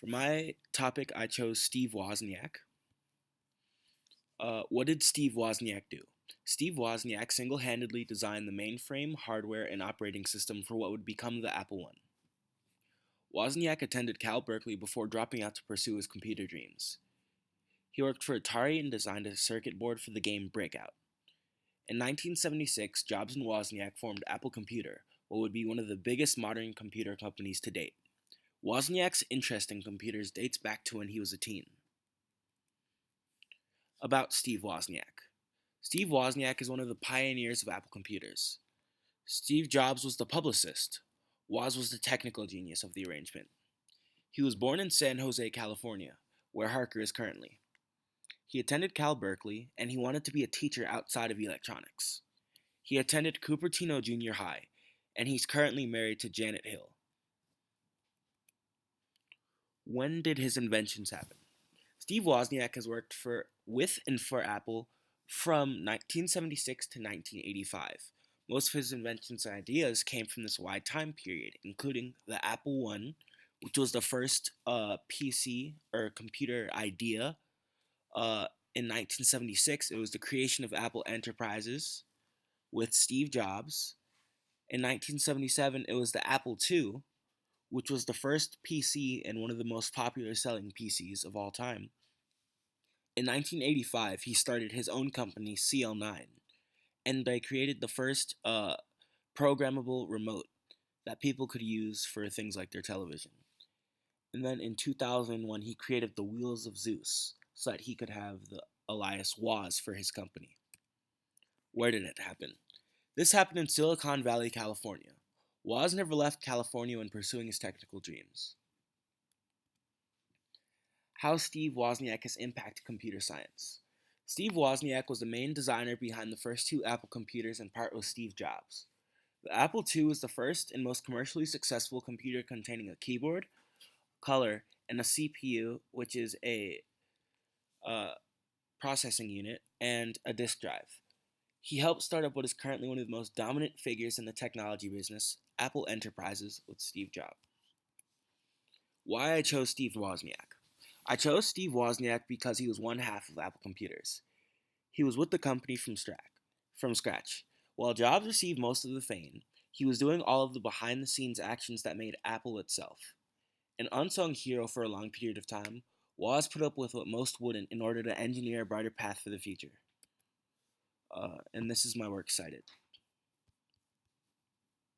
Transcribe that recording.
For my topic, I chose Steve Wozniak. What did Steve Wozniak do? Steve Wozniak single handedly designed the mainframe, hardware, and operating system for what would become the Apple I. Wozniak attended Cal Berkeley before dropping out to pursue his computer dreams. He worked for Atari and designed a circuit board for the game Breakout. In 1976, Jobs and Wozniak formed Apple Computer, what would be one of the biggest modern computer companies to date. Wozniak's interest in computers dates back to when he was a teen. About Steve Wozniak. Steve Wozniak is one of the pioneers of Apple computers. Steve Jobs was the publicist. Woz was the technical genius of the arrangement. He was born in San Jose, California, where Harker is currently. He attended Cal Berkeley, and he wanted to be a teacher outside of electronics. He attended Cupertino Junior High, and he's currently married to Janet Hill. When did his inventions happen? Steve Wozniak has worked with and for Apple from 1976 to 1985. Most of his inventions and ideas came from this wide time period, including the Apple I, which was the first PC or computer idea. In 1976, it was the creation of Apple Enterprises with Steve Jobs. In 1977, it was the Apple II, which was the first PC and one of the most popular selling PCs of all time. In 1985, he started his own company, CL9, and they created the first programmable remote that people could use for things like their television. And then in 2001, he created the Wheels of Zeus so that he could have the alias Woz for his company. Where did it happen? This happened in Silicon Valley, California. Woz never left California when pursuing his technical dreams. How Steve Wozniak has impacted computer science. Steve Wozniak was the main designer behind the first two Apple computers and part with Steve Jobs. The Apple II was the first and most commercially successful computer containing a keyboard, color, and a CPU, which is a processing unit, and a disk drive. He helped start up what is currently one of the most dominant figures in the technology business, Apple Enterprises, with Steve Jobs. Why I chose Steve Wozniak. I chose Steve Wozniak because he was one half of Apple Computers. He was with the company from scratch. While Jobs received most of the fame, he was doing all of the behind-the-scenes actions that made Apple itself. An unsung hero for a long period of time, Woz put up with what most wouldn't in order to engineer a brighter path for the future. And this is my works cited.